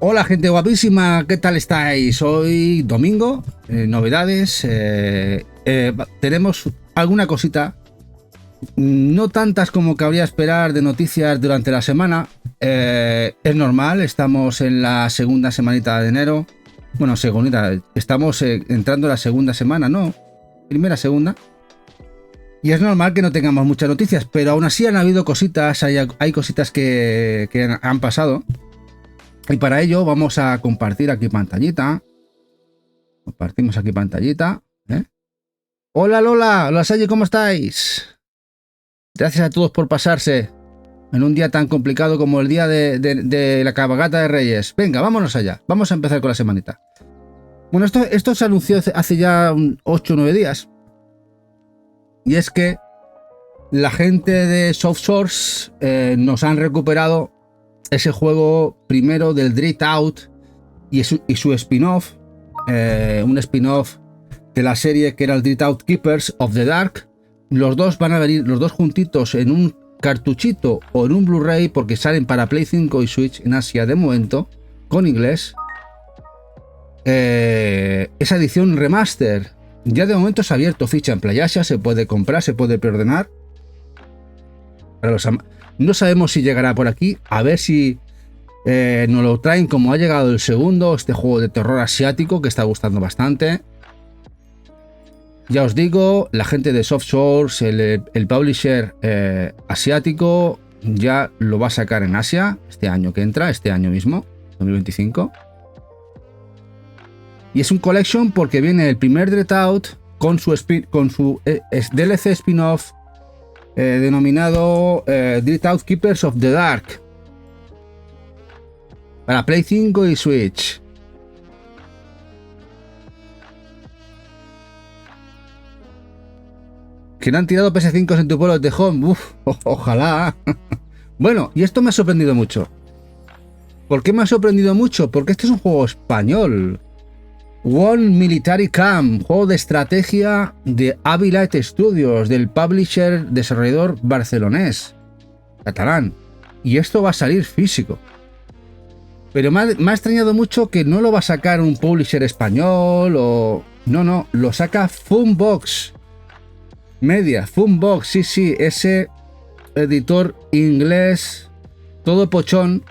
Hola gente guapísima, ¿qué tal estáis? Hoy domingo, novedades, tenemos alguna cosita, no tantas como cabría esperar de noticias durante la semana, es normal, estamos en la segunda semanita de enero, bueno, estamos entrando a la segunda semana, ¿no? Segunda. Y es normal que no tengamos muchas noticias, pero aún así han habido cositas, hay cositas que han pasado. Y para ello vamos a compartir aquí pantallita. Compartimos aquí pantallita. Hola Lola, hola Salle, ¿cómo estáis? Gracias a todos por pasarse en un día tan complicado como el día de la cabalgata de Reyes. Venga, vámonos allá. Vamos a empezar con la semanita. Bueno, esto se anunció hace ya 8 o 9 días. Y es que la gente de SoftSource nos han recuperado ese juego primero del Dread Out y su spin-off, un spin-off de la serie que era el Dread Out Keepers of the Dark. Los dos van a venir, los dos juntitos en un cartuchito o en un Blu-ray, porque salen para Play 5 y Switch en Asia de momento, con inglés. Esa edición remaster ya de momento se ha abierto ficha en PlayAsia, se puede comprar, se puede preordenar. No sabemos si llegará por aquí, a ver si nos lo traen como ha llegado el segundo, este juego de terror asiático que está gustando bastante. Ya os digo, la gente de SoftSource, el publisher asiático, ya lo va a sacar en Asia este año que entra, este año mismo, 2025. Y es un collection porque viene el primer Dread Out con su DLC spin-off denominado Dread Out Keepers of the Dark para Play 5 y Switch. ¿Que no han tirado PS5 en tu pueblo de Home? Uf, ojalá. Bueno, y esto me ha sorprendido mucho. ¿Por qué me ha sorprendido mucho? Porque este es un juego español. One Military Camp, juego de estrategia de Avilite Studios, del publisher desarrollador barcelonés, catalán. Y esto va a salir físico. Pero me ha extrañado mucho que no lo va a sacar un publisher español o... No, lo saca Funbox Media, Funbox, sí, ese editor inglés, todo pochón,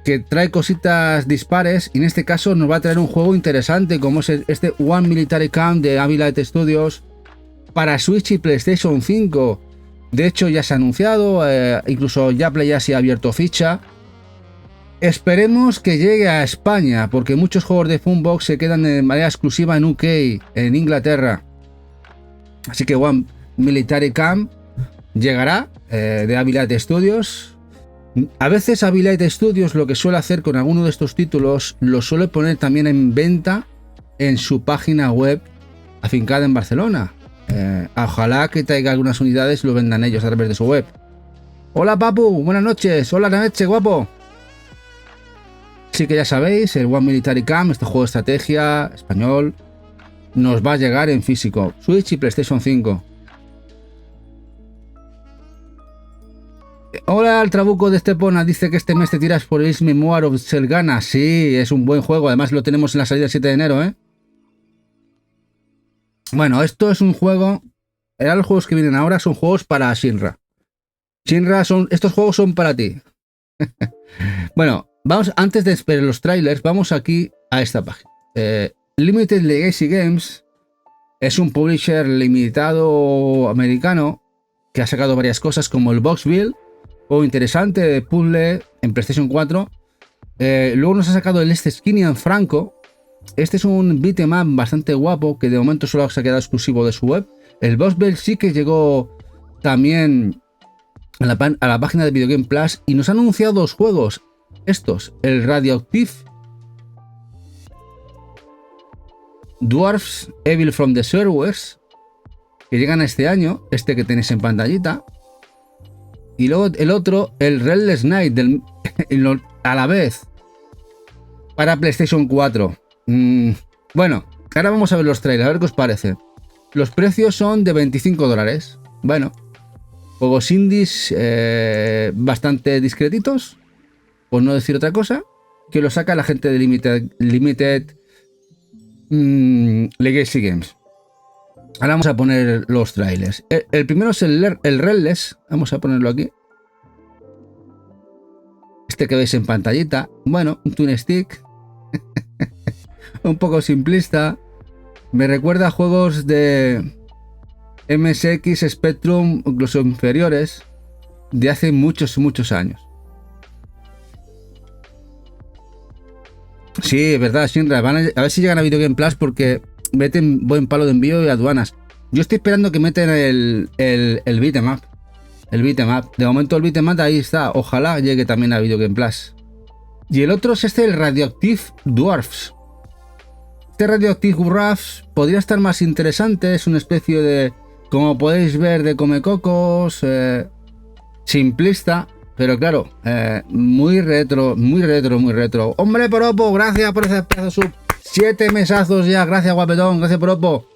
que trae cositas dispares, y en este caso nos va a traer un juego interesante como es este One Military Camp de Avilite Studios para Switch y PlayStation 5. De hecho ya se ha anunciado, incluso ya PlayAsia ha abierto ficha. Esperemos que llegue a España, porque muchos juegos de Funbox se quedan de manera exclusiva en UK, en Inglaterra. Así que One Military Camp llegará de Avilite Studios. A veces Avilite Studios lo que suele hacer con alguno de estos títulos, lo suele poner también en venta en su página web afincada en Barcelona. Ojalá que traiga algunas unidades y lo vendan ellos a través de su web. Hola Papu, buenas noches. Hola Naneche, guapo. Así que ya sabéis, el One Military Camp, este juego de estrategia español, nos va a llegar en físico, Switch y PlayStation 5. Hola, el Trabuco de Estepona dice que este mes te tiras por el Memoir of Selgana. Sí, es un buen juego. Además lo tenemos en la salida el 7 de enero, Bueno, esto es un juego... Los juegos que vienen ahora son juegos para Shinra. Estos juegos son para ti. Bueno, vamos, antes de esperar los trailers, vamos aquí a esta página. Limited Legacy Games es un publisher limitado americano que ha sacado varias cosas como el Boxville, juego interesante de puzzle en PlayStation 4. Luego nos ha sacado el Skinny and Franco. Este es un beat'em up bastante guapo que de momento solo se ha quedado exclusivo de su web. El Boxville sí que llegó también a la página de Video Game Plus y nos han anunciado dos juegos. Estos, el Radioactive Dwarfs Evil from the Sewers, que llegan este año, este que tenéis en pantallita. Y luego el otro, el Redless Night, a la vez, para PlayStation 4. Bueno, ahora vamos a ver los trailers, a ver qué os parece. Los precios son de $25. Bueno, juegos indies bastante discretitos, por no decir otra cosa. que lo saca la gente de Limited Legacy Games. Ahora vamos a poner los trailers. El primero es el Redless. Vamos a ponerlo aquí. Este que veis en pantallita. Bueno, un twin stick. Un poco simplista. Me recuerda a juegos de MSX, Spectrum, incluso inferiores, de hace muchos años. Sí, es verdad, Shinra. A ver si llegan a Video Game Plus porque meten buen palo de envío y aduanas. Yo estoy esperando que meten el beat'em up. El beat'em up. De momento el beat'em up ahí está. Ojalá llegue también a Video Game Plus. Y el otro es el Radioactive Dwarfs. Este Radioactive Dwarfs podría estar más interesante. Es una especie de, como podéis ver, de comecocos. Simplista. Pero claro, muy retro. Hombre, Poropo, gracias por ese pedazo sub. 7 mesazos ya, gracias guapetón, gracias Poropo.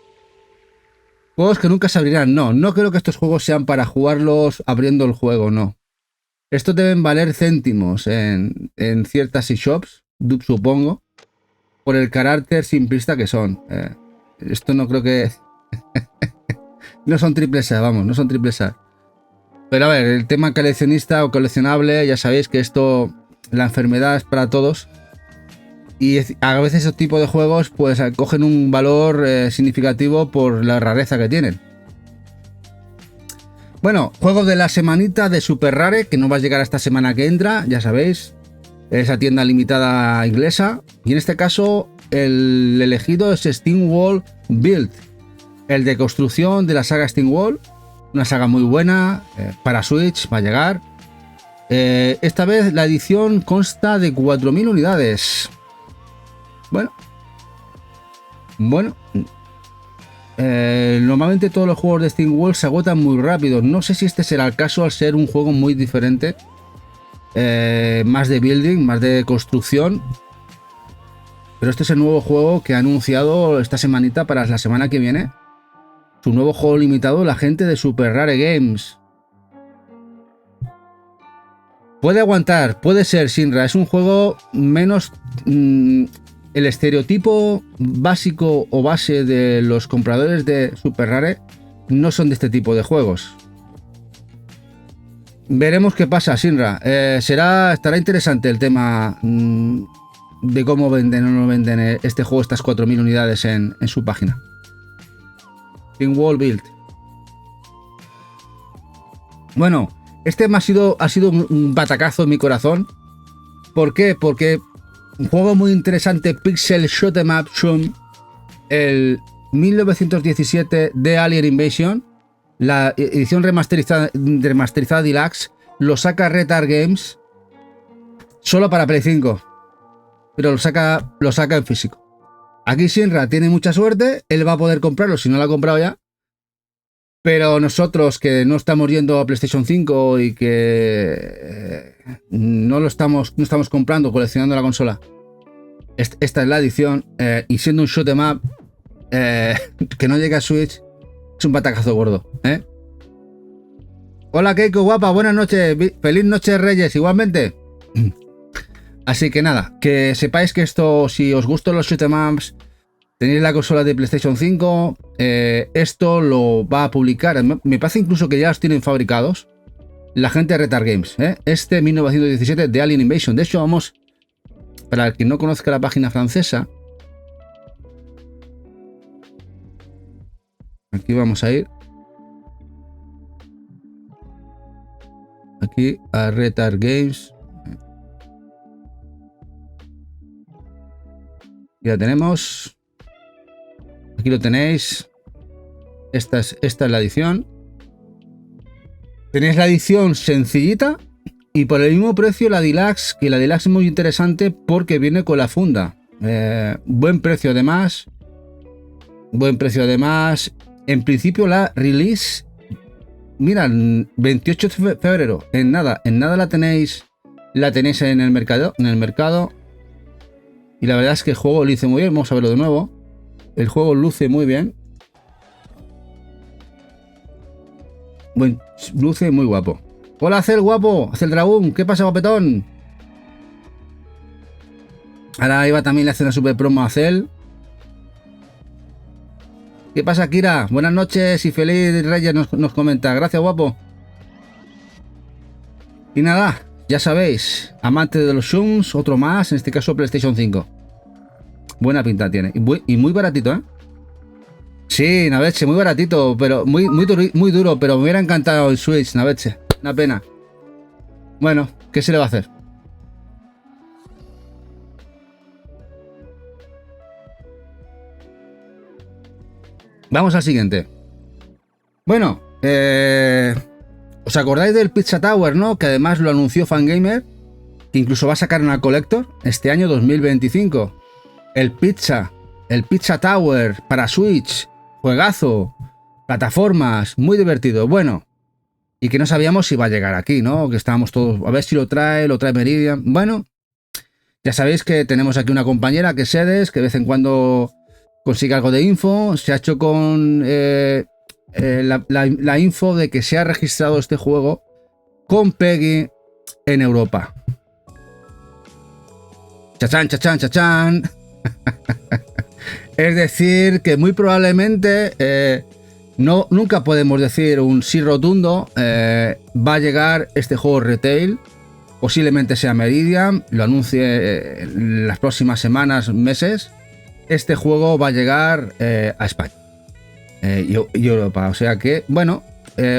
Juegos que nunca se abrirán. No creo que estos juegos sean para jugarlos abriendo el juego, no. Estos deben valer céntimos en ciertas eShops, supongo, por el carácter simplista que son. Esto no creo que... no son triples A, vamos, no son triples A. Pero a ver, el tema coleccionista o coleccionable, ya sabéis que esto, la enfermedad es para todos. Y a veces esos tipos de juegos pues cogen un valor significativo por la rareza que tienen. Bueno, juego de la semanita de Super Rare, que no va a llegar esta semana que entra, ya sabéis. Esa tienda limitada inglesa. Y en este caso, el elegido es SteamWall Build. El de construcción de la saga SteamWall. Una saga muy buena, para Switch va a llegar. Esta vez la edición consta de 4000 unidades. Bueno. Normalmente todos los juegos de SteamWall se agotan muy rápido. No sé si este será el caso al ser un juego muy diferente. Más de building, más de construcción. Pero este es el nuevo juego que ha anunciado esta semanita para la semana que viene. Su nuevo juego limitado, la gente de Super Rare Games. Puede aguantar, puede ser, Shinra. Es un juego menos... el estereotipo básico o base de los compradores de Super Rare no son de este tipo de juegos. Veremos qué pasa, Shinra. Estará interesante el tema de cómo venden o no venden este juego, estas 4000 unidades en su página. SteamWall Build. Bueno, este ha sido un batacazo en mi corazón. ¿Por qué? Porque un juego muy interesante, Pixel Shoot'em Up Shum, el 1917 de Alien Invasion, la edición remasterizada Deluxe, lo saca Retard Games solo para Play 5, pero lo saca en físico. Aquí Shinra tiene mucha suerte, él va a poder comprarlo si no lo ha comprado ya, pero nosotros que no estamos yendo a PlayStation 5 y que no estamos comprando, coleccionando la consola, esta es la edición, y siendo un shoot'em up que no llega a Switch, es un batacazo gordo, ¿eh? Hola Keiko guapa, buenas noches, feliz noche Reyes, igualmente. Así que nada, que sepáis que esto, si os gustan los shoot'em ups, tenéis la consola de PlayStation 5, esto lo va a publicar, me parece incluso que ya los tienen fabricados, la gente de Retard Games, este 1917 de Alien Invasion. De hecho, vamos, para el que no conozca la página francesa, aquí vamos a ir, aquí a Retard Games. Ya tenemos. Aquí lo tenéis. Esta es la edición. Tenéis la edición sencillita y por el mismo precio la Deluxe, que la Deluxe es muy interesante porque viene con la funda. Buen precio además. En principio la release, mira, 28 de febrero. En nada la tenéis en el mercado. Y la verdad es que el juego luce muy bien. Vamos a verlo de nuevo. El juego luce muy bien. Bueno, luce muy guapo. Hola, Acel guapo. Acel Dragón. ¿Qué pasa, guapetón? Ahora Eva también le hace una super promo a Cell. ¿Qué pasa, Kira? Buenas noches y feliz Reyes nos comenta. Gracias, guapo. Y nada, ya sabéis, amante de los Shums, otro más, en este caso PlayStation 5. Buena pinta tiene. Y muy baratito, ¿eh? Sí, Naveche, muy baratito, pero muy duro, pero me hubiera encantado el Switch, Naveche. Una pena. Bueno, ¿qué se le va a hacer? Vamos al siguiente. Bueno, ¿os acordáis del Pizza Tower, no? Que además lo anunció Fangamer, que incluso va a sacar una Collector este año 2025. El Pizza Tower para Switch, juegazo, plataformas, muy divertido. Bueno, y que no sabíamos si iba a llegar aquí, ¿no? Que estábamos todos, a ver si lo trae Meridian. Bueno, ya sabéis que tenemos aquí una compañera que es Sedes, que de vez en cuando consigue algo de info. Se ha hecho con la info de que se ha registrado este juego con PEGI en Europa. Chachán, chachán, chachán. Es decir, que muy probablemente, nunca podemos decir un sí rotundo, va a llegar este juego retail, posiblemente sea Meridian, lo anuncie en las próximas semanas, meses. Este juego va a llegar a España y Europa, o sea que, bueno,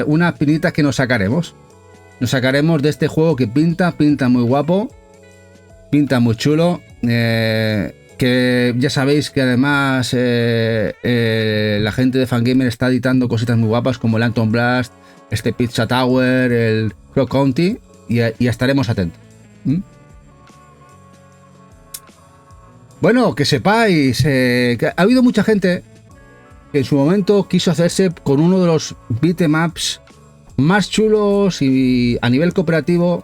unas pinitas que nos sacaremos. Nos sacaremos de este juego que pinta muy guapo, pinta muy chulo. Que ya sabéis que además la gente de Fangamer está editando cositas muy guapas como el Anton Blast, este Pizza Tower, el Crow County, y estaremos atentos. Bueno, que sepáis que ha habido mucha gente que en su momento quiso hacerse con uno de los beatemaps más chulos y a nivel cooperativo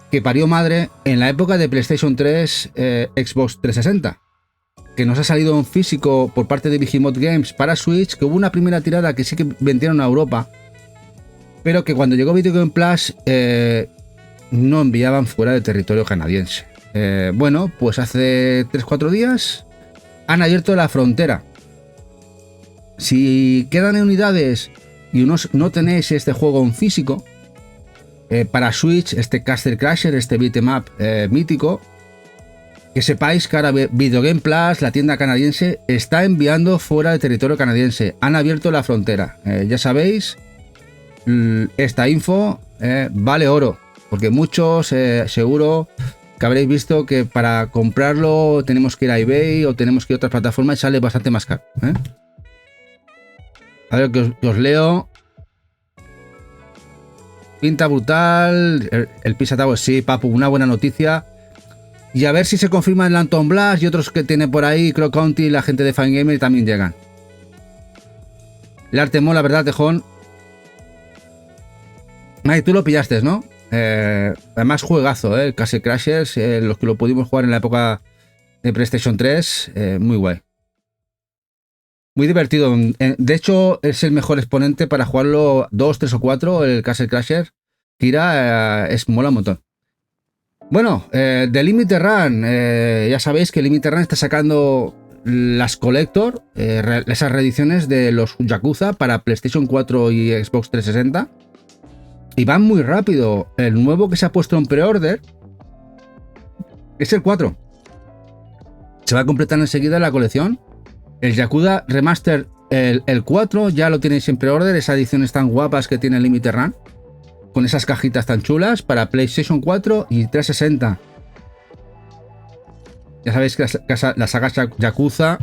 que parió madre en la época de PlayStation 3, Xbox 360, que nos ha salido en físico por parte de Behemoth Games para Switch, que hubo una primera tirada que sí que vendieron a Europa, pero que cuando llegó Video Game Plus no enviaban fuera del territorio canadiense. Bueno, pues hace 3-4 días han abierto la frontera. Si quedan unidades y no tenéis este juego en físico, para Switch, este Castle Crasher, este beat'em up mítico, que sepáis que ahora Video Game Plus, la tienda canadiense, está enviando fuera del territorio canadiense. Han abierto la frontera. Ya sabéis, esta info vale oro, porque muchos seguro que habréis visto que para comprarlo tenemos que ir a eBay o tenemos que ir a otras plataformas y sale bastante más caro. A ver, que os leo. Pinta brutal. El Pizza Tower, sí, papu, una buena noticia. Y a ver si se confirma el Anton Blast y otros que tiene por ahí, Crow County y la gente de Fangamer también llegan. El arte mola, ¿verdad, Tejón? Ay, tú lo pillaste, ¿no? Además, juegazo, el Castle Crashers, los que lo pudimos jugar en la época de PlayStation 3, muy guay. Muy divertido. De hecho, es el mejor exponente para jugarlo 2, 3 o 4, el Castle Crasher. Tira, mola un montón. Bueno, de Limited Run, ya sabéis que Limited Run está sacando las Collector, esas reediciones de los Yakuza para PlayStation 4 y Xbox 360. Y van muy rápido. El nuevo que se ha puesto en pre-order es el 4. Se va a completar enseguida la colección. El Yakuza Remaster, el 4, ya lo tenéis en pre-order. Esas ediciones tan guapas que tiene Limited Run, con esas cajitas tan chulas para PlayStation 4 y 360. Ya sabéis que la saga Yakuza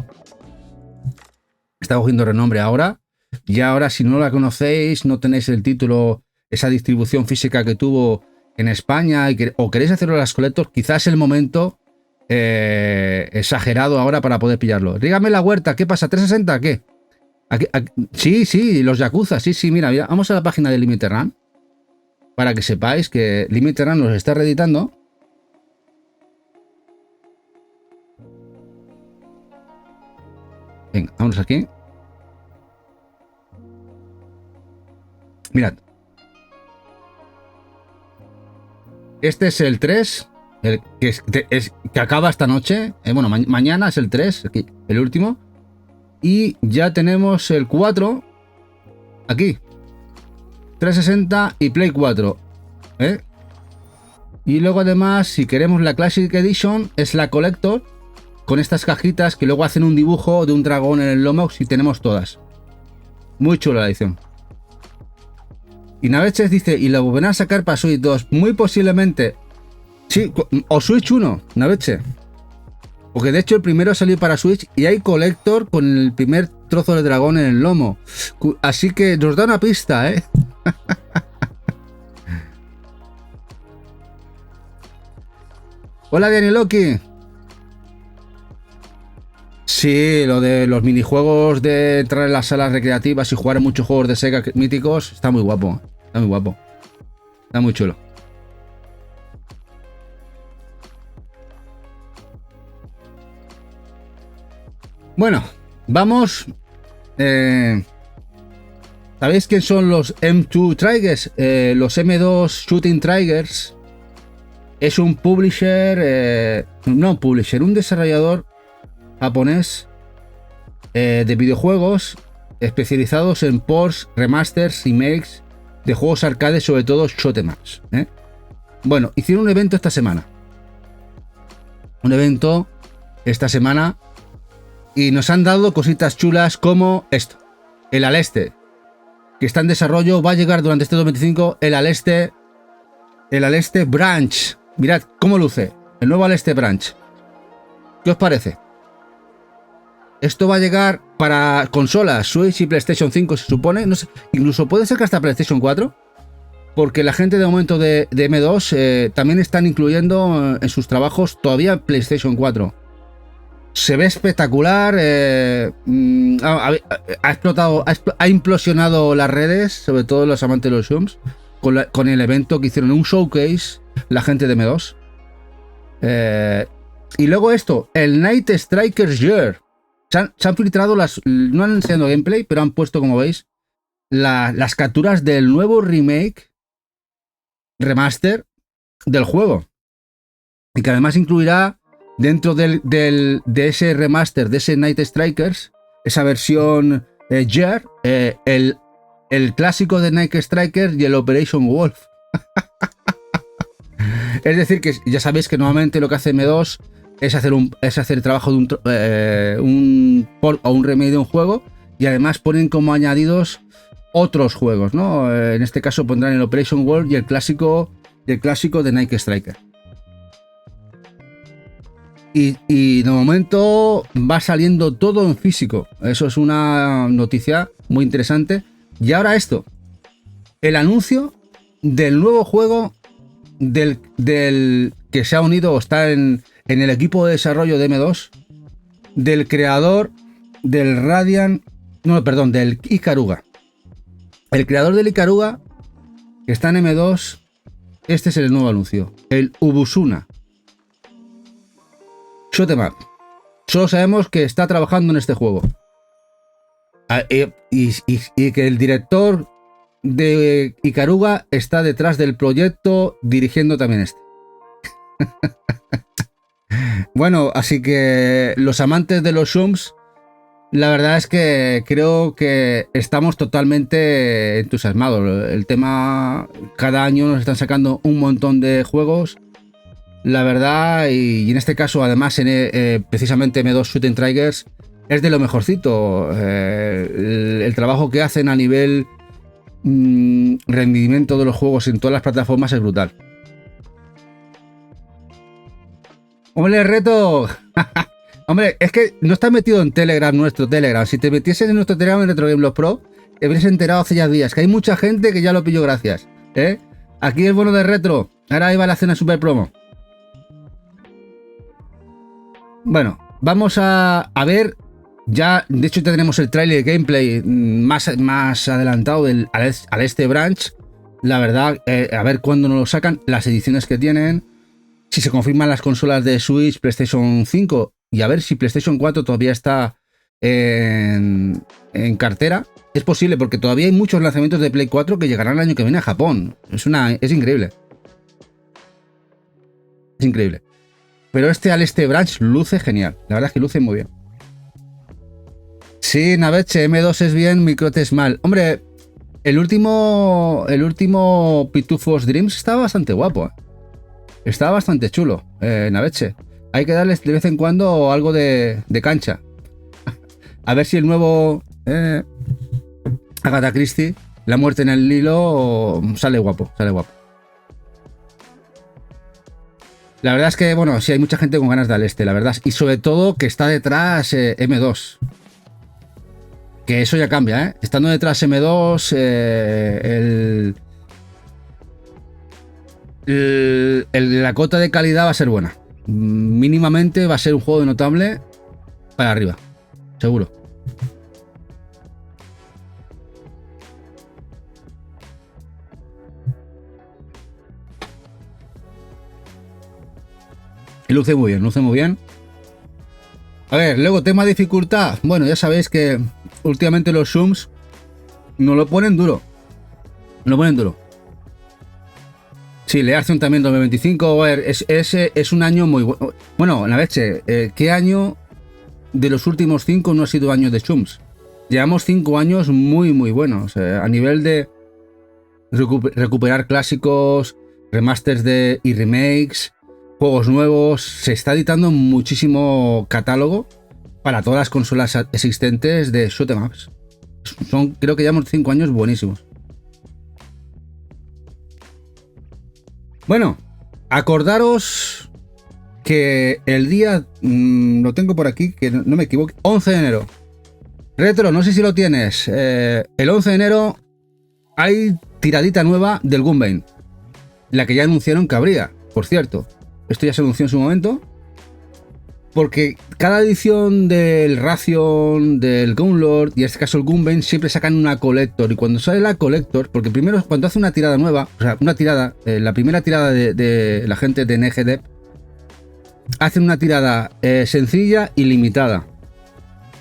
está cogiendo renombre ahora. Y ahora, si no la conocéis, no tenéis el título, esa distribución física que tuvo en España, o queréis hacerlo a las Collector, quizás es el momento exagerado ahora para poder pillarlo. Dígame la huerta, ¿qué pasa? ¿360? ¿Qué? Aquí, sí, los Yakuza, sí, mira, vamos a la página de Limited Run para que sepáis que Limited Run los está reeditando. Venga, vámonos aquí. Mirad. Este es el 3, que acaba esta noche. Bueno, mañana es el 3, el último. Y ya tenemos el 4 aquí. 360 y Play 4. Y luego además, si queremos la Classic Edition, es la Collector, con estas cajitas que luego hacen un dibujo de un dragón en el lomo, si tenemos todas. Muy chula la edición. Y Naveches dice, y la volverán a sacar para Switch 2. Muy posiblemente. Sí, o Switch 1, Naveche. Porque de hecho el primero salió para Switch y hay Collector con el primer trozo de dragón en el lomo. Así que nos da una pista, ¿eh? Hola, Danieloki. Sí, lo de los minijuegos de entrar en las salas recreativas y jugar a muchos juegos de Sega míticos está muy guapo. Está muy guapo. Está muy chulo. Bueno, vamos. ¿Sabéis quién son los M2 Triggers? Los M2 Shooting Triggers. Es un publisher. No, publisher, un desarrollador japonés de videojuegos especializados en ports, remasters, remakes de juegos arcades, sobre todo shoot'em-ups. Bueno, hicieron un evento esta semana. Y nos han dado cositas chulas como esto. El Aleste, que está en desarrollo, va a llegar durante este 2025 el Aleste Branch. Mirad cómo luce el nuevo Aleste Branch. ¿Qué os parece? Esto va a llegar para consolas, Switch y PlayStation 5, se supone. No sé, incluso puede ser que hasta PlayStation 4. Porque la gente de momento de M2 también están incluyendo en sus trabajos todavía PlayStation 4. Se ve espectacular. Ha implosionado las redes, sobre todo los amantes de los Shooms, con el evento que hicieron un showcase la gente de M2. Y luego esto, el Night Strikers Year. Se han filtrado no han enseñado gameplay, pero han puesto, como veis, las capturas del nuevo remaster del juego. Y que además incluirá dentro de ese remaster, de ese Night Strikers, esa versión Year, el clásico de Night Strikers y el Operation Wolf. Es decir, que ya sabéis que normalmente lo que hace M2 es hacer el trabajo de un port o un remake de un juego, y además ponen como añadidos otros juegos, ¿no? En este caso pondrán el Operation Wolf y el clásico de Night Striker. Y de momento va saliendo todo en físico. Eso es una noticia muy interesante. Y ahora esto, el anuncio del nuevo juego del que se ha unido o está en el equipo de desarrollo de M2, del creador del del Ikaruga. El creador del Ikaruga, que está en M2, este es el nuevo anuncio, el Ubusuna Shoot'em-up. Solo sabemos que está trabajando en este juego. Y que el director de Ikaruga está detrás del proyecto dirigiendo también este. Bueno, así que los amantes de los Shooms, la verdad es que creo que estamos totalmente entusiasmados. El tema, cada año nos están sacando un montón de juegos, la verdad, y en este caso además precisamente M2 Shooting Triggers es de lo mejorcito. El trabajo que hacen a nivel rendimiento de los juegos en todas las plataformas es brutal. ¡Hombre, reto! Hombre, es que no estás metido en Telegram, nuestro Telegram. Si te metieses en nuestro Telegram en Retro Game Blogs Pro, te habrías enterado hace ya días que hay mucha gente que ya lo pilló, gracias. Aquí el bono de retro. Ahora iba a la cena super promo. Bueno, vamos a ver. Ya, de hecho, tendremos el trailer de gameplay más adelantado del Aleste Branch. La verdad, a ver cuándo nos lo sacan, las ediciones que tienen, si se confirman las consolas de Switch, PlayStation 5, y a ver si PlayStation 4 todavía está en cartera. Es posible, porque todavía hay muchos lanzamientos de Play 4 que llegarán el año que viene a Japón. Es increíble. Es increíble. Pero este Aleste Branch luce genial. La verdad es que luce muy bien. Sí, Naveche, M2 es bien, Microte es mal. Hombre, el último Pitufos Dreams estaba bastante guapo. Estaba bastante chulo, Naveche. Hay que darles de vez en cuando algo de cancha. A ver si el nuevo Agatha Christie, La muerte en el Nilo, sale guapo, sale guapo. La verdad es que, bueno, sí hay mucha gente con ganas de Aleste, la verdad. Y sobre todo que está detrás M2. Que eso ya cambia, ¿eh? Estando detrás M2, la cota de calidad va a ser buena. Mínimamente va a ser un juego notable para arriba. Seguro. Y luce muy bien, luce muy bien. A ver, luego tema dificultad. Bueno, ya sabéis que últimamente los zooms no lo ponen duro. No lo ponen duro. Sí, Learson también 2025. A ver, es un año muy bueno. Bueno, la leche, ¿qué año de los últimos 5 no ha sido año de zooms? Llevamos 5 años muy, muy buenos. A nivel de recuperar clásicos, remasters y remakes, juegos nuevos. Se está editando muchísimo catálogo para todas las consolas existentes de shoot'em ups. Creo que llevamos 5 años buenísimos. Bueno, acordaros que el día, lo tengo por aquí, que no me equivoque, 11 de enero. Retro, no sé si lo tienes. El 11 de enero hay tiradita nueva del Gunbane. La que ya anunciaron que habría, por cierto. Esto ya se anunció en su momento. Porque cada edición del Ration, del Gunlord y en este caso el Gunbane siempre sacan una Collector. Y cuando sale la Collector, porque primero cuando hace una tirada nueva, o sea, una tirada, la primera tirada de la gente de NGDev, hacen una tirada sencilla y limitada.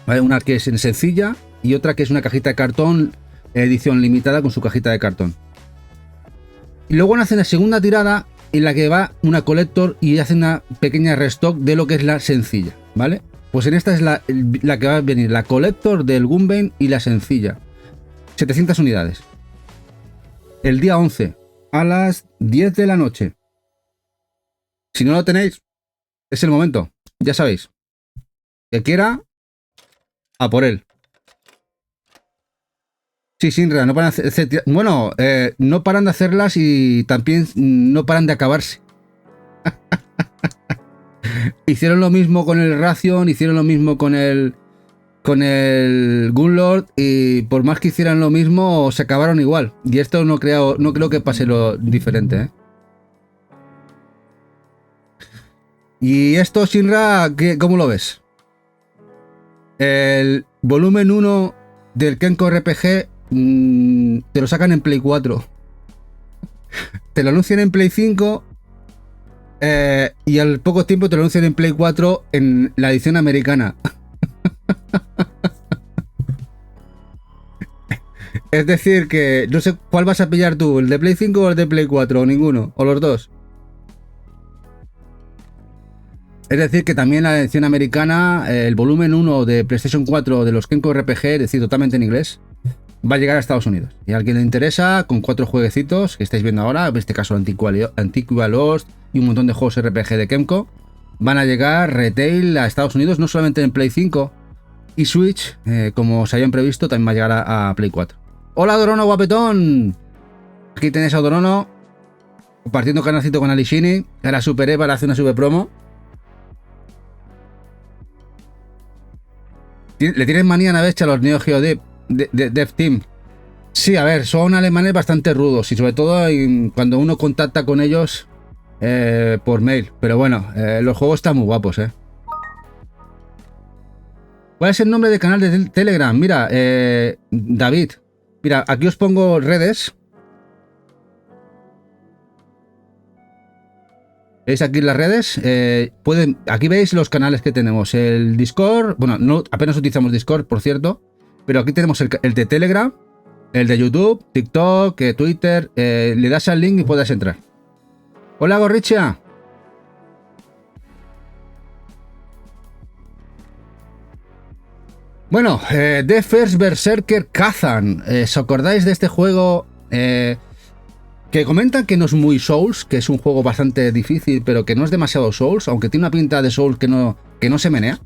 ¿Vale? Una que es sencilla y otra que es una cajita de cartón, edición limitada con su cajita de cartón. Y luego hacen la segunda tirada en la que va una Collector y hace una pequeña restock de lo que es la sencilla, ¿vale? Pues en esta es la que va a venir, la Collector del Gunbane y la sencilla. 700 unidades. El día 11, a las 10 de la noche. Si no lo tenéis, es el momento, ya sabéis. Que quiera, a por él. Sí, Sinra, no paran de hacer, bueno, no paran de hacerlas y también no paran de acabarse. Hicieron lo mismo con el Ration, hicieron lo mismo con el Gunlord y por más que hicieran lo mismo se acabaron igual. Y esto no creo que pase lo diferente, ¿eh? Y esto, Sinra, ¿cómo lo ves? El volumen 1 del Kenko RPG te lo sacan en Play 4. Te lo anuncian en Play 5 y al poco tiempo te lo anuncian en Play 4 en la edición americana. Es decir que no sé cuál vas a pillar tú, el de Play 5 o el de Play 4 o ninguno, o los dos. Es decir que también la edición americana, el volumen 1 de PlayStation 4 de los Kenko RPG, es decir, totalmente en inglés, va a llegar a Estados Unidos. Y a alguien le interesa, con 4 jueguecitos que estáis viendo ahora, en este caso Antiqua Lost y un montón de juegos RPG de Kenko, van a llegar retail a Estados Unidos, no solamente en Play 5 y Switch, como se habían previsto, también va a llegar a Play 4. ¡Hola, Dorono, guapetón! Aquí tenéis a Dorono, compartiendo canalcito con Alishini, que la superé para hacer una super promo. ¿Le tienes manía a Naveche a los Neo Geo Dev Team? Sí, a ver, son alemanes bastante rudos y sobre todo cuando uno contacta con ellos por mail. Pero bueno, los juegos están muy guapos, ¿eh? ¿Cuál es el nombre del canal de Telegram? Mira, David. Mira, aquí os pongo redes. ¿Veis aquí las redes? Aquí veis los canales que tenemos. El Discord, bueno, no, apenas utilizamos Discord, por cierto. Pero aquí tenemos el de Telegram, el de YouTube, TikTok, Twitter. Le das al link y puedes entrar. Hola, Gorricha. Bueno, The First Berserker Kazan. ¿Os acordáis de este juego? Que comentan que no es muy Souls, que es un juego bastante difícil, pero que no es demasiado Souls, aunque tiene una pinta de Souls que no se menea.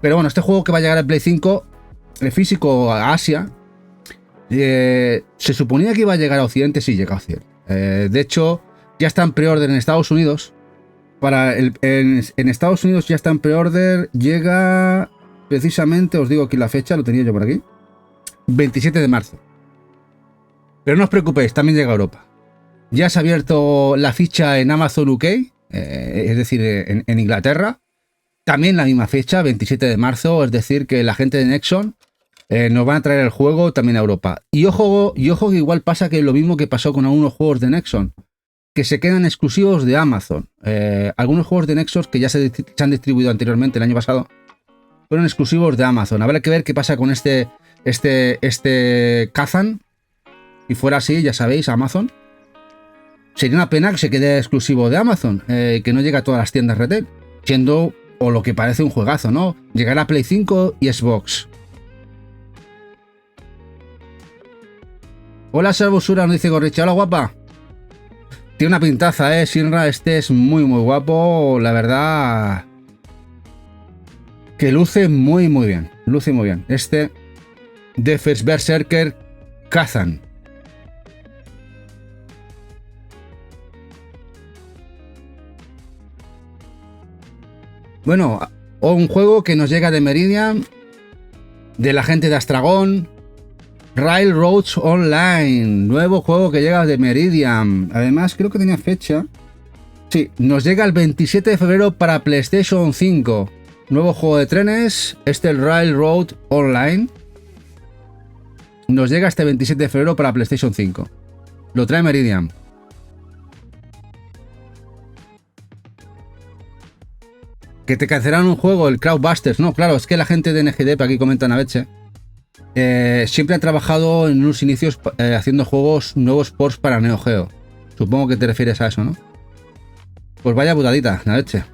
Pero bueno, este juego que va a llegar al Play 5, el físico a Asia, se suponía que iba a llegar a Occidente, sí llega a Occidente. De hecho, ya está en preorden en Estados Unidos. En Estados Unidos ya está en preorder, llega precisamente, os digo aquí la fecha, lo tenía yo por aquí, 27 de marzo. Pero no os preocupéis, también llega a Europa. Ya se ha abierto la ficha en Amazon UK, es decir, en Inglaterra. También la misma fecha, 27 de marzo, es decir, que la gente de Nexon nos van a traer el juego también a Europa. Y ojo que igual pasa que lo mismo que pasó con algunos juegos de Nexon, que se quedan exclusivos de Amazon. Algunos juegos de Nexon que ya se han distribuido anteriormente el año pasado, fueron exclusivos de Amazon. Habrá que ver qué pasa con este Kazan. Si fuera así, ya sabéis, Amazon. Sería una pena que se quede exclusivo de Amazon, que no llegue a todas las tiendas retail, siendo, o lo que parece, un juegazo, ¿no? Llegará a Play 5 y Xbox. Hola, Servosura, nos dice Gorricha. Hola, guapa. Tiene una pintaza, Sinra, este es muy guapo, la verdad. Que luce muy bien. Luce muy bien. Este The First Berserker Kazan. Bueno, un juego que nos llega de Meridian, de la gente de Astragon, Railroads Online, nuevo juego que llega de Meridian. Además, creo que tenía fecha. Sí, nos llega el 27 de febrero para PlayStation 5. Nuevo juego de trenes, el Railroad Online. Nos llega este 27 de febrero para PlayStation 5. Lo trae Meridian. Que te cancelan un juego, el Crowdbusters. No, claro, es que la gente de NGD, aquí comentan a Beche, siempre ha trabajado en unos inicios haciendo juegos, nuevos ports para Neo Geo. Supongo que te refieres a eso, ¿no? Pues vaya putadita, la leche.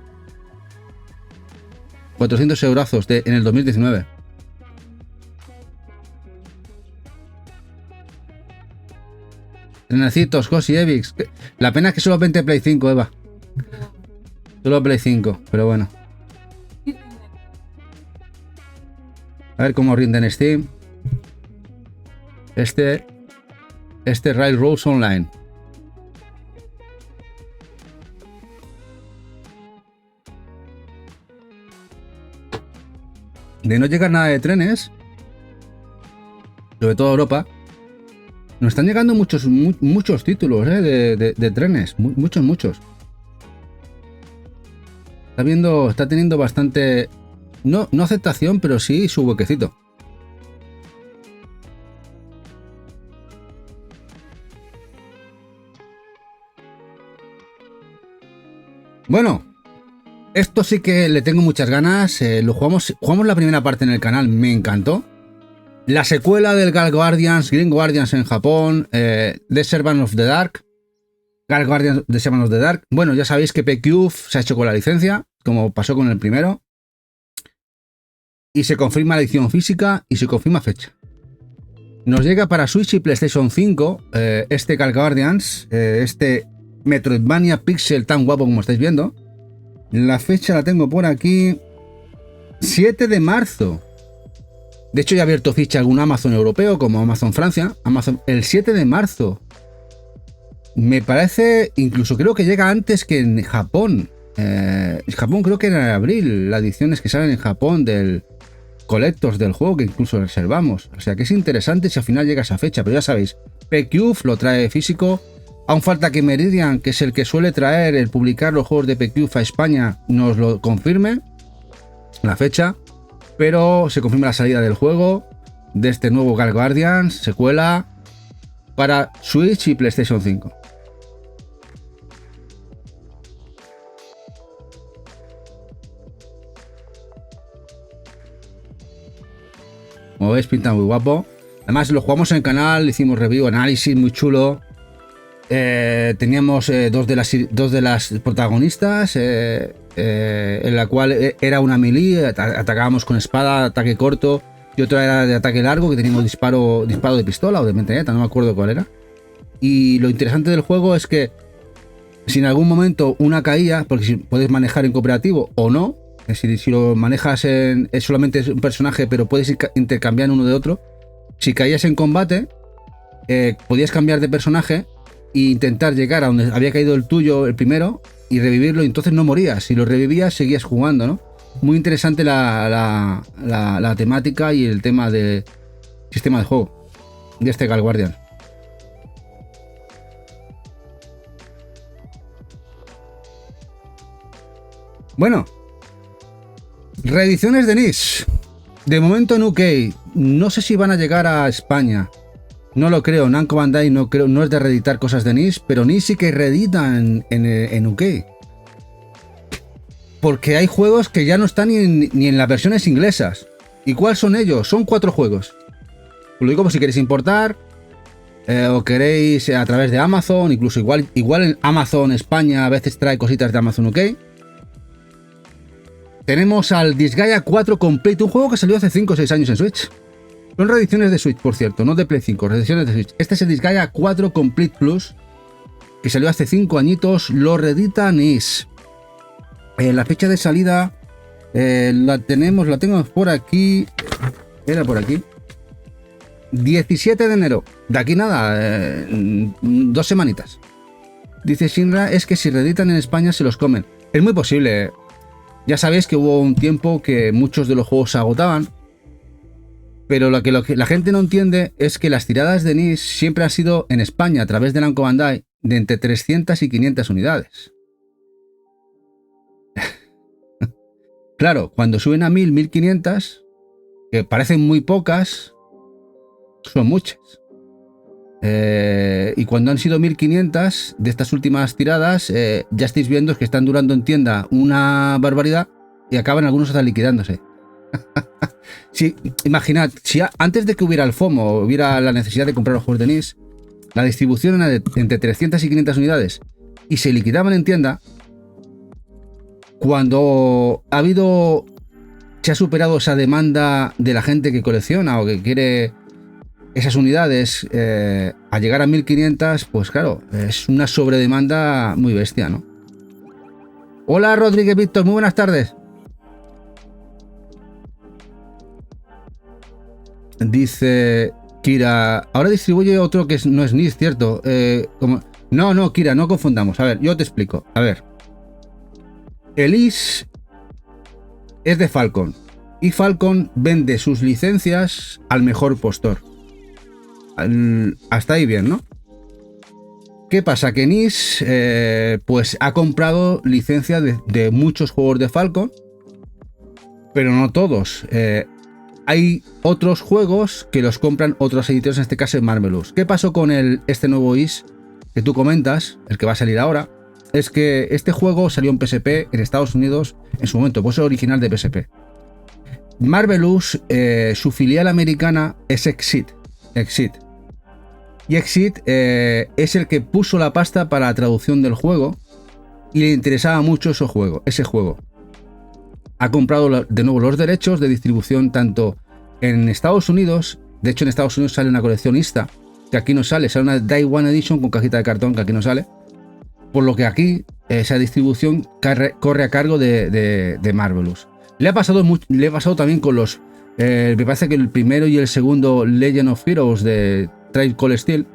400 eurazos en el 2019. Trenecitos, Cosi, Evix. La pena es que solo 20 Play 5, Eva. Solo Play 5, pero bueno. A ver cómo rinde en Steam. Este Railroads Online. De no llegar nada de trenes, sobre todo Europa, nos están llegando muchos títulos de trenes, muchos. Está teniendo bastante, no aceptación, pero sí su huequecito. Bueno, esto sí que le tengo muchas ganas. Lo jugamos la primera parte en el canal, me encantó. La secuela del Guard Guardians, Green Guardians en Japón, The Servant of the Dark, Guard Guardians The Servant of the Dark. Bueno, ya sabéis que PQ se ha hecho con la licencia, como pasó con el primero. Y se confirma la edición física y se confirma fecha. Nos llega para Switch y PlayStation 5 este Guard Guardians, este Metroidvania Pixel tan guapo como estáis viendo. La fecha la tengo por aquí. 7 de marzo. De hecho ya he abierto ficha algún Amazon europeo como Amazon Francia. Amazon el 7 de marzo. Me parece, incluso creo que llega antes que en Japón. En Japón creo que era en abril. Las ediciones que salen en Japón del Collectors del juego que incluso reservamos. O sea que es interesante si al final llega esa fecha. Pero ya sabéis, PQ lo trae físico. Aún falta que Meridian, que es el que suele traer el publicar los juegos de PQ a España, nos lo confirme la fecha, pero se confirma la salida del juego de este nuevo Guard Guardians, secuela para Switch y PlayStation 5. Como veis, pinta muy guapo. Además, lo jugamos en el canal, hicimos review, análisis muy chulo. Teníamos dos de las protagonistas, en la cual era una melee, atacábamos con espada, ataque corto, y otra era de ataque largo, que tenía un disparo de pistola o de metralleta, no me acuerdo cuál era. Y lo interesante del juego es que si en algún momento una caía, porque si puedes manejar en cooperativo o no, es decir, si lo manejas es solamente un personaje, pero puedes intercambiar uno de otro, si caías en combate, podías cambiar de personaje e intentar llegar a donde había caído el tuyo, el primero, y revivirlo, y entonces no morías. Si lo revivías, seguías jugando, ¿no? Muy interesante la temática y el tema de sistema de juego de este Gal Guardian. Bueno, reediciones de NIS. De momento en UK. No sé si van a llegar a España. No lo creo. Namco Bandai no es de reeditar cosas de NIS, pero NIS sí que reeditan en UK. Porque hay juegos que ya no están ni en las versiones inglesas. ¿Y cuáles son ellos? Son 4 juegos. Os lo digo por si queréis importar o queréis a través de Amazon. Incluso igual en Amazon España a veces trae cositas de Amazon UK. Tenemos al Disgaea 4 Complete, un juego que salió hace 5 o 6 años en Switch. Son reediciones de Switch, por cierto, no de Play 5, reediciones de Switch. Este es el Disgaea 4 Complete Plus, que salió hace 5 añitos, lo reedita NIS. La fecha de salida la tengo por aquí. Era por aquí. 17 de enero. De aquí nada, 2 semanitas. Dice Shinra, es que si reeditan en España se los comen. Es muy posible. Ya sabéis que hubo un tiempo que muchos de los juegos se agotaban, pero lo que la gente no entiende es que las tiradas de NIS siempre han sido en España a través de Namco Bandai de entre 300 y 500 unidades. Claro, cuando suben a 1000, 1500, que parecen muy pocas, son muchas. Y cuando han sido 1500 de estas últimas tiradas, ya estáis viendo que están durando en tienda una barbaridad y acaban algunos hasta liquidándose. Sí, imaginad, si antes de que hubiera el FOMO, hubiera la necesidad de comprar los juegos de NIS, la distribución era de entre 300 y 500 unidades y se liquidaban en tienda, cuando se ha superado esa demanda de la gente que colecciona o que quiere esas unidades a llegar a 1500, pues claro, es una sobredemanda muy bestia, ¿no? Hola Rodríguez Víctor, muy buenas tardes. Dice Kira, ahora distribuye otro que no es NIS, ¿cierto? No, Kira, no confundamos. A ver, yo te explico. A ver. El IS es de Falcon y Falcon vende sus licencias al mejor postor. Hasta ahí bien, ¿no? ¿Qué pasa? Que NIS pues ha comprado licencia de muchos juegos de Falcon, pero no todos. Hay otros juegos que los compran otros editores, en este caso Marvelous. ¿Qué pasó con este nuevo IS que tú comentas, el que va a salir ahora? Es que este juego salió en PSP en Estados Unidos en su momento, pues es original de PSP. Marvelous, su filial americana es Exit. Y Exit es el que puso la pasta para la traducción del juego y le interesaba mucho ese juego. Ha comprado de nuevo los derechos de distribución tanto en Estados Unidos. De hecho, en Estados Unidos sale una colección ISTA, que aquí no sale una Day One Edition con cajita de cartón, que aquí no sale. Por lo que aquí esa distribución corre a cargo de Marvelous. Le ha pasado también con los... me parece que el primero y el segundo Legend of Heroes de Trial Call Steel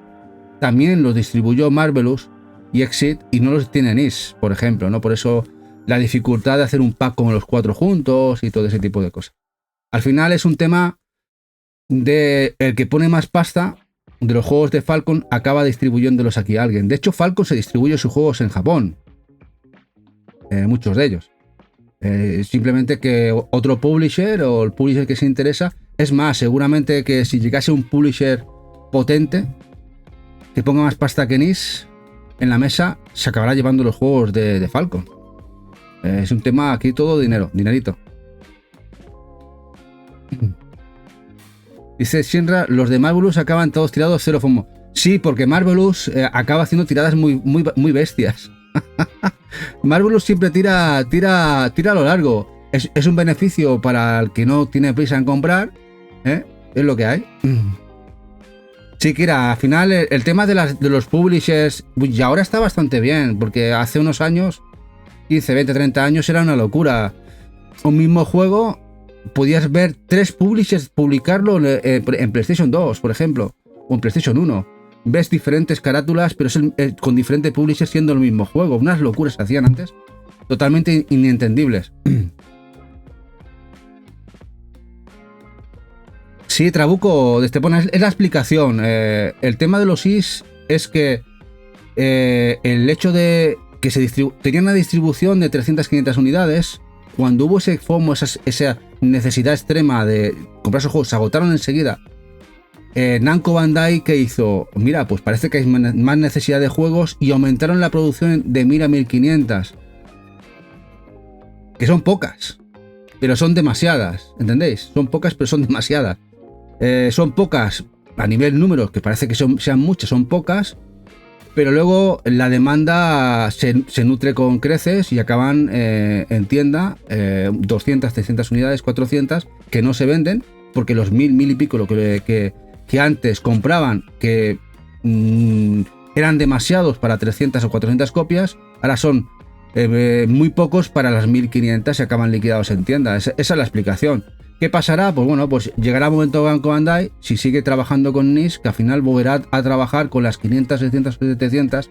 también los distribuyó Marvelous y Exit y no los tiene NIS, por ejemplo, ¿no? Por eso la dificultad de hacer un pack con los 4 juntos y todo ese tipo de cosas. Al final es un tema de el que pone más pasta de los juegos de Falcon acaba distribuyéndolos aquí a alguien. De hecho, Falcon se distribuye sus juegos en Japón. Muchos de ellos. Simplemente que otro publisher o el publisher que se interesa. Es más, seguramente que si llegase un publisher potente que ponga más pasta que NIS en la mesa, se acabará llevando los juegos de Falcon. Es un tema aquí todo dinerito. Dice Shinra, los de Marvelous acaban todos tirados cero FOMO. Sí, porque Marvelous acaba haciendo tiradas muy bestias. Marvelous siempre tira a lo largo. Es un beneficio para el que no tiene prisa en comprar ¿eh? Es lo que hay. Sí, Kira, al final el tema de los publishers y ahora está bastante bien, porque hace unos años, 15, 20, 30 años, era una locura. Un mismo juego, podías ver 3 publishers publicarlo en PlayStation 2, por ejemplo, o en PlayStation 1. Ves diferentes carátulas, pero con diferentes publishers siendo el mismo juego. Unas locuras se hacían antes, totalmente inentendibles. Sí, Trabuco, de Estepona, es la explicación. El tema de los IS es que el hecho de que tenían una distribución de 300-500 unidades, cuando hubo ese FOMO, esa necesidad extrema de comprar esos juegos, se agotaron enseguida. Namco Bandai, ¿qué hizo? Mira, pues parece que hay más necesidad de juegos y aumentaron la producción de 1000 a 1500. Que son pocas, pero son demasiadas, ¿entendéis? Son pocas, pero son demasiadas. Son pocas a nivel números, que parece que sean muchas, son pocas, pero luego la demanda se nutre con creces y acaban en tienda 200, 300 unidades, 400, que no se venden, porque los 1000 y pico lo que antes compraban, que eran demasiados para 300 o 400 copias, ahora son muy pocos para las 1500 y acaban liquidados en tienda. Esa es la explicación. ¿Qué pasará? Pues bueno, pues llegará un momento Namco Bandai, si sigue trabajando con NIS, que al final volverá a trabajar con las 500, 600, 700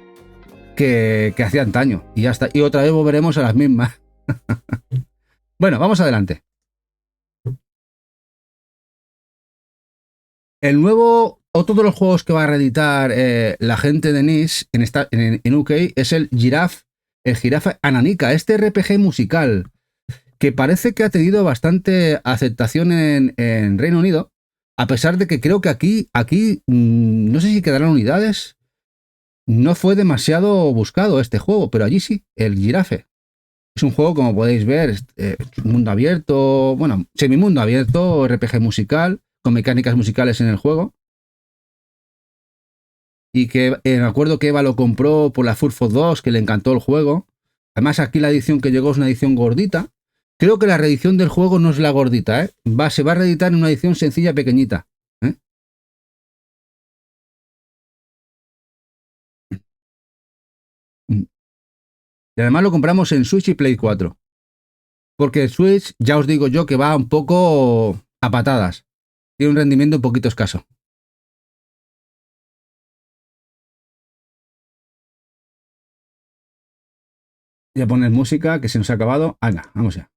que hacía antaño. Y ya está. Y otra vez volveremos a las mismas. Bueno, vamos adelante. Otro de los juegos que va a reeditar la gente de NIS en UK es el Girafe Ananika, este RPG musical, que parece que ha tenido bastante aceptación en Reino Unido, a pesar de que creo que aquí no sé si quedarán unidades. No fue demasiado buscado este juego, pero allí sí, el Girafe. Es un juego, como podéis ver, mundo abierto, bueno, semimundo abierto, RPG musical, con mecánicas musicales en el juego. Y que me acuerdo que Eva lo compró por la Furfo 2, que le encantó el juego. Además, aquí la edición que llegó es una edición gordita. Creo que la reedición del juego no es la gordita, ¿eh? Se va a reeditar en una edición sencilla, pequeñita. ¿Eh? Y además lo compramos en Switch y Play 4. Porque el Switch, ya os digo yo, que va un poco a patadas. Tiene un rendimiento un poquito escaso. Voy a poner música, que se nos ha acabado. Venga, vamos ya.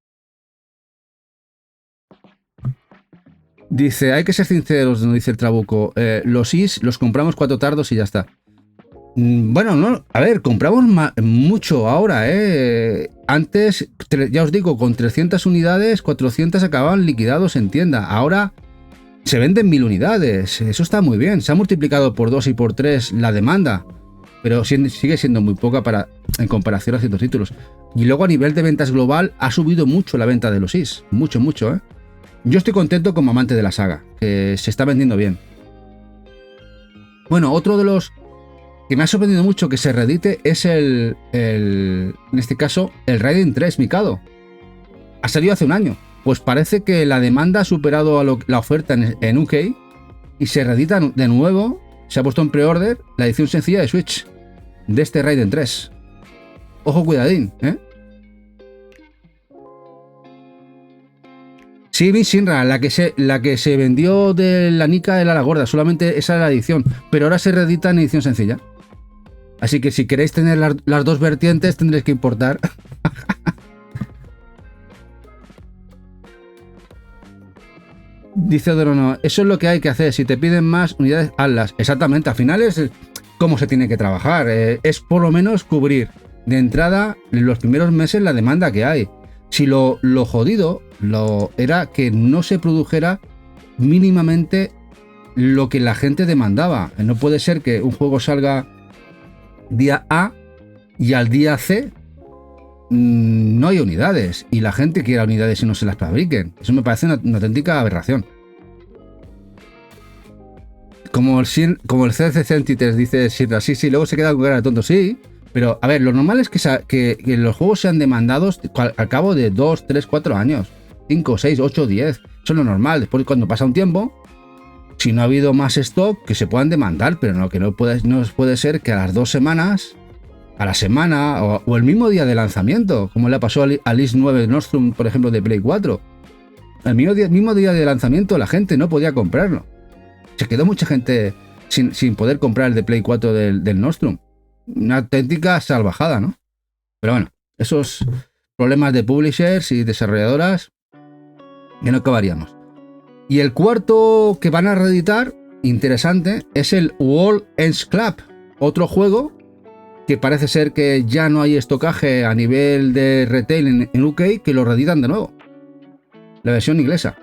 Dice, hay que ser sinceros, nos dice el Trabuco. Los IS los compramos 4 tardos y ya está. Bueno, no, a ver, compramos mucho ahora, Antes, ya os digo, con 300 unidades, 400 acababan liquidados en tienda. Ahora se venden 1000 unidades. Eso está muy bien. Se ha multiplicado por 2 y por 3 la demanda, pero sigue siendo muy poca en comparación a ciertos títulos. Y luego a nivel de ventas global ha subido mucho la venta de los IS. Mucho, mucho, Yo estoy contento como amante de la saga, que se está vendiendo bien. Bueno, otro de los que me ha sorprendido mucho que se reedite es en este caso, el Raiden 3 Mikado. Ha salido hace un año. Pues parece que la demanda ha superado la oferta en UK y se reedita de nuevo. Se ha puesto en pre-order la edición sencilla de Switch de este Raiden 3. Ojo, cuidadín, Sí, Miss Sinra, la que se vendió de la Nika era la gorda, solamente esa era la edición, pero ahora se reedita en edición sencilla. Así que si queréis tener las dos vertientes, tendréis que importar. Dice Odorono, eso es lo que hay que hacer, si te piden más unidades, hazlas. Exactamente, al final es cómo se tiene que trabajar, es por lo menos cubrir de entrada en los primeros meses la demanda que hay. Si lo jodido era que no se produjera mínimamente lo que la gente demandaba. No puede ser que un juego salga día A y al día C no hay unidades y la gente quiera unidades y no se las fabriquen. Eso me parece una auténtica aberración. Como el CC Centites dice Sirra, sí, luego se queda con cara de tonto, sí. Pero, a ver, lo normal es que los juegos sean demandados al cabo de 2, 3, 4 años. 5, 6, 8, 10. Eso es lo normal. Después, cuando pasa un tiempo, si no ha habido más stock, que se puedan demandar, pero no, que no puede ser que a las 2 semanas, a la semana o el mismo día de lanzamiento, como le pasó al X9 Nordstrom, por ejemplo, de Play 4. El mismo día de lanzamiento la gente no podía comprarlo. Se quedó mucha gente sin poder comprar el de Play 4 del Nordstrom. Una auténtica salvajada, ¿no? Pero bueno, esos problemas de publishers y desarrolladoras que no acabaríamos. Y el cuarto que van a reeditar, interesante, es el World Ends Club, otro juego que parece ser que ya no hay estocaje a nivel de retail en UK, que lo reeditan de nuevo. La versión inglesa.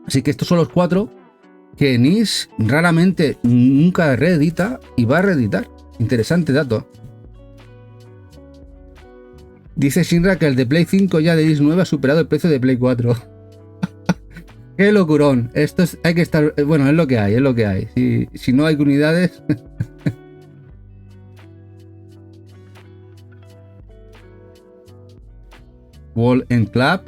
Así que estos son los 4 que NIS raramente nunca reedita y va a reeditar. Interesante dato. Dice Shinra que el de Play 5 ya de NIS 9 ha superado el precio de Play 4. ¡Qué locurón! Esto hay que estar... Bueno, es lo que hay, es lo que hay. Si no hay unidades... Wall and Club.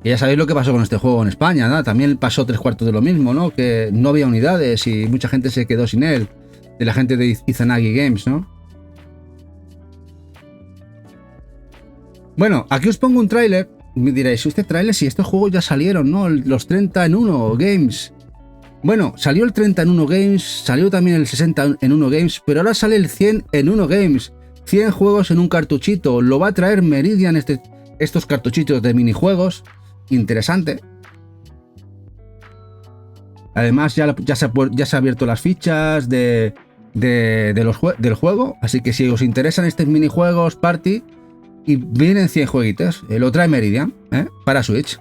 Y ya sabéis lo que pasó con este juego en España, ¿no? También pasó 3/4 de lo mismo, ¿no? Que no había unidades y mucha gente se quedó sin él. De la gente de Izanagi Games, ¿no? Bueno, aquí os pongo un tráiler. Me diréis, ¿usted tráiler? Si estos juegos ya salieron, ¿no? Los 30 en 1 Games. Bueno, salió el 30 en 1 Games, salió también el 60 en 1 Games, pero ahora sale el 100 en 1 Games. 100 juegos en un cartuchito. Lo va a traer Meridian estos cartuchitos de minijuegos. Interesante. Además ya se ha abierto las fichas del juego. Así que si os interesan estos minijuegos party, y vienen 100 jueguitos, lo trae Meridian, para Switch.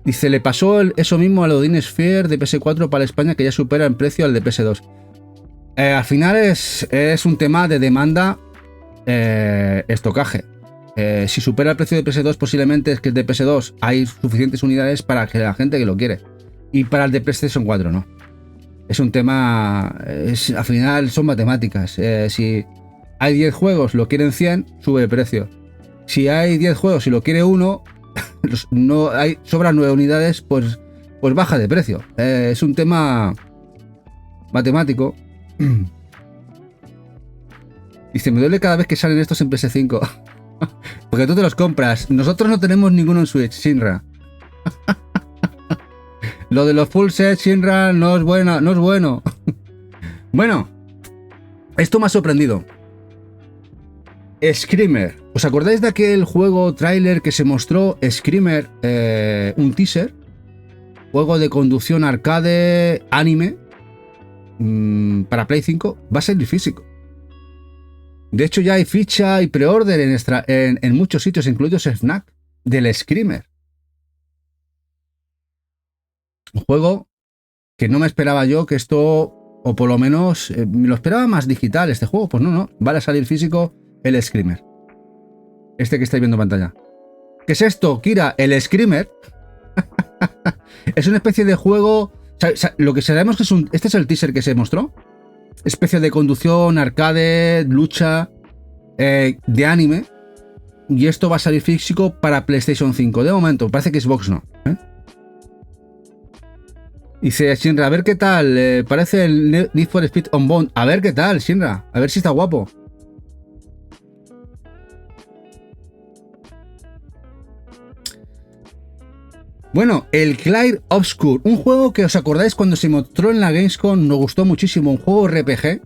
Dice, le pasó eso mismo al Odin Sphere de PS4 para España, que ya supera en precio al de PS2. Al final es un tema de demanda, estocaje. Si supera el precio de PS2, posiblemente es que el de PS2 hay suficientes unidades para que la gente que lo quiere. Y para el de PlayStation 4 no. Es un tema... al final son matemáticas. Si hay 10 juegos, lo quieren 100, sube el precio. Si hay 10 juegos y lo quiere uno, no hay, sobran 9 unidades, pues baja de precio. Es un tema matemático. Dice, me duele cada vez que salen estos en PS5. Porque tú te los compras. Nosotros no tenemos ninguno en Switch, Shinra. Lo de los full sets, Shinra, no es bueno, no es bueno. Bueno, esto me ha sorprendido. Screamer. ¿Os acordáis de aquel juego tráiler que se mostró? Screamer, un teaser. Juego de conducción arcade, anime. Para Play 5. Va a salir físico. De hecho ya hay ficha y pre-order en muchos sitios, incluidos Fnac, del Screamer. Un juego que no me esperaba yo que esto, o por lo menos me lo esperaba más digital este juego. Pues no, va a salir físico el Screamer. Este que estáis viendo en pantalla. ¿Qué es esto, Kira? El Screamer es una especie de juego... Lo que sabemos que es este es el teaser que se mostró. Especie de conducción, arcade, lucha, de anime. Y esto va a salir físico para PlayStation 5. De momento, parece que Xbox no. Dice Shinra, a ver qué tal. Parece el Need for Speed Unbound. A ver qué tal, Shinra. A ver si está guapo. Bueno, el Clair Obscur, un juego que os acordáis cuando se mostró en la Gamescom, nos gustó muchísimo, un juego RPG,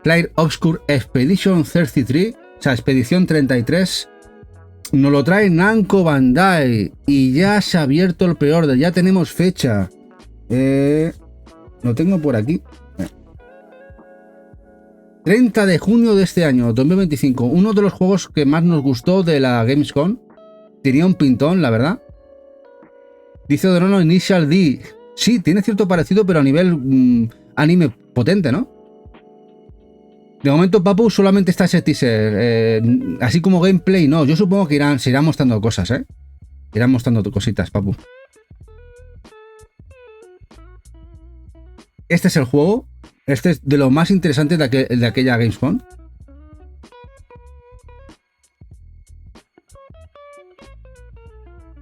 Clair Obscur Expedition 33, o sea, Expedición 33, nos lo trae Namco Bandai y ya se ha abierto el pre-order, ya tenemos fecha, lo tengo por aquí, 30 de junio de este año, 2025, uno de los juegos que más nos gustó de la Gamescom, tenía un pintón, la verdad. Dice Odrono Initial D. Sí, tiene cierto parecido, pero a nivel anime potente, ¿no? De momento, Papu, solamente está ese teaser. Así como gameplay, no. Yo supongo que se irán mostrando cosas, ¿eh? Irán mostrando cositas, Papu. Este es el juego. Este es de lo más interesante de aquella Gamescom.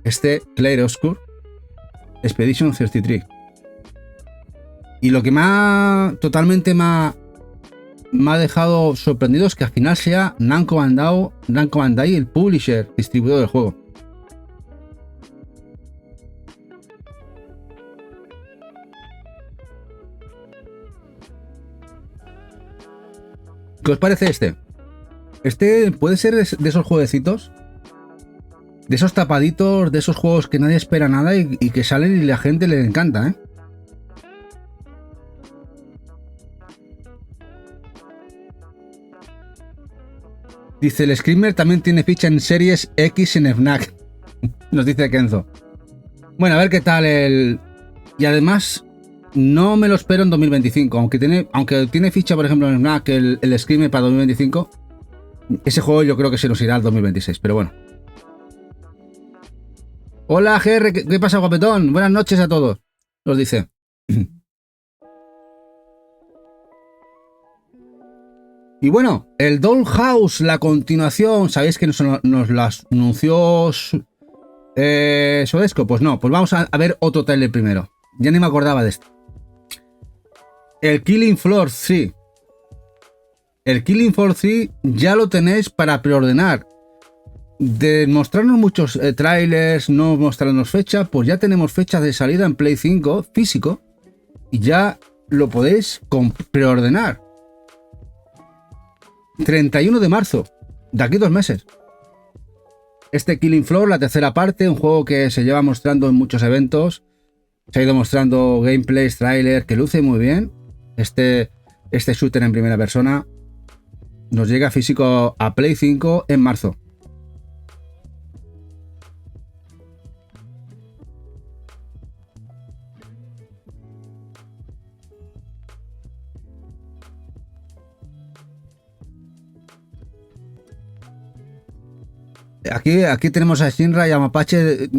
este Claroscur Expedition 33. Y lo que totalmente me ha dejado sorprendido es que al final sea Namco Bandai el publisher, distribuidor del juego. ¿Qué os parece este? Este puede ser de esos jueguecitos, de esos tapaditos, de esos juegos que nadie espera nada y que salen y la gente le encanta, ¿eh? Dice, el Screamer también tiene ficha en Series X en FNAC. Nos dice Kenzo. Bueno, a ver qué tal el... Y además, no me lo espero en 2025. Aunque tiene ficha, por ejemplo, en FNAC el Screamer para 2025. Ese juego yo creo que se nos irá al 2026, pero bueno. Hola, GR, ¿qué pasa, guapetón? Buenas noches a todos. Nos dice. Y bueno, el Dollhouse, la continuación, ¿sabéis que nos las anunció Sodesco? Pues no, pues vamos a ver otro trailer primero. Ya ni me acordaba de esto. El Killing Floor 3. El Killing Floor 3 ya lo tenéis para preordenar. De mostrarnos muchos trailers, no mostrarnos fecha, pues ya tenemos fecha de salida en Play 5 físico y ya lo podéis preordenar. 31 de marzo, de aquí 2 meses. Este Killing Floor, la tercera parte, un juego que se lleva mostrando en muchos eventos. Se ha ido mostrando gameplays, trailer, que luce muy bien. Este shooter en primera persona nos llega físico a Play 5 en marzo. Aquí tenemos a Shinra y a Mapache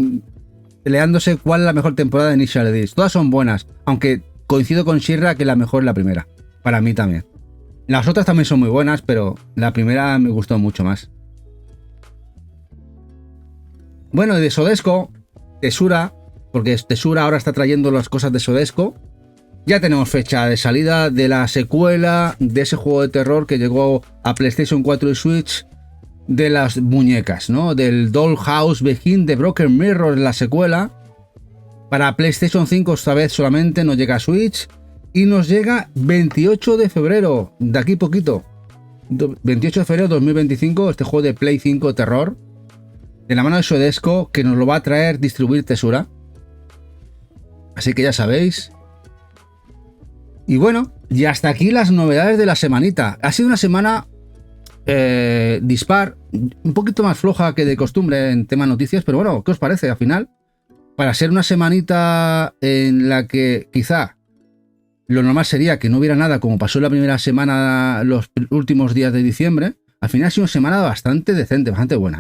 peleándose cuál es la mejor temporada de Initial D. Todas son buenas, aunque coincido con Shinra que la mejor es la primera. Para mí también. Las otras también son muy buenas, pero la primera me gustó mucho más. Bueno, de Sodesco, Tesura, porque Tesura ahora está trayendo las cosas de Sodesco. Ya tenemos fecha de salida de la secuela de ese juego de terror que llegó a PlayStation 4 y Switch, de las muñecas, ¿no? Del Dollhouse Behind the Broken Mirror, la secuela. Para PlayStation 5 esta vez solamente, nos llega a Switch. Y nos llega 28 de febrero, de aquí poquito. 28 de febrero de 2025, este juego de Play 5 terror. De la mano de Sodesco, que nos lo va a traer distribuir Tesura. Así que ya sabéis. Y bueno, y hasta aquí las novedades de la semanita. Ha sido una semana dispar, un poquito más floja que de costumbre en tema noticias, pero bueno, ¿qué os parece al final? Para ser una semanita en la que quizá lo normal sería que no hubiera nada, como pasó la primera semana, los últimos días de diciembre, al final ha sido una semana bastante decente, bastante buena.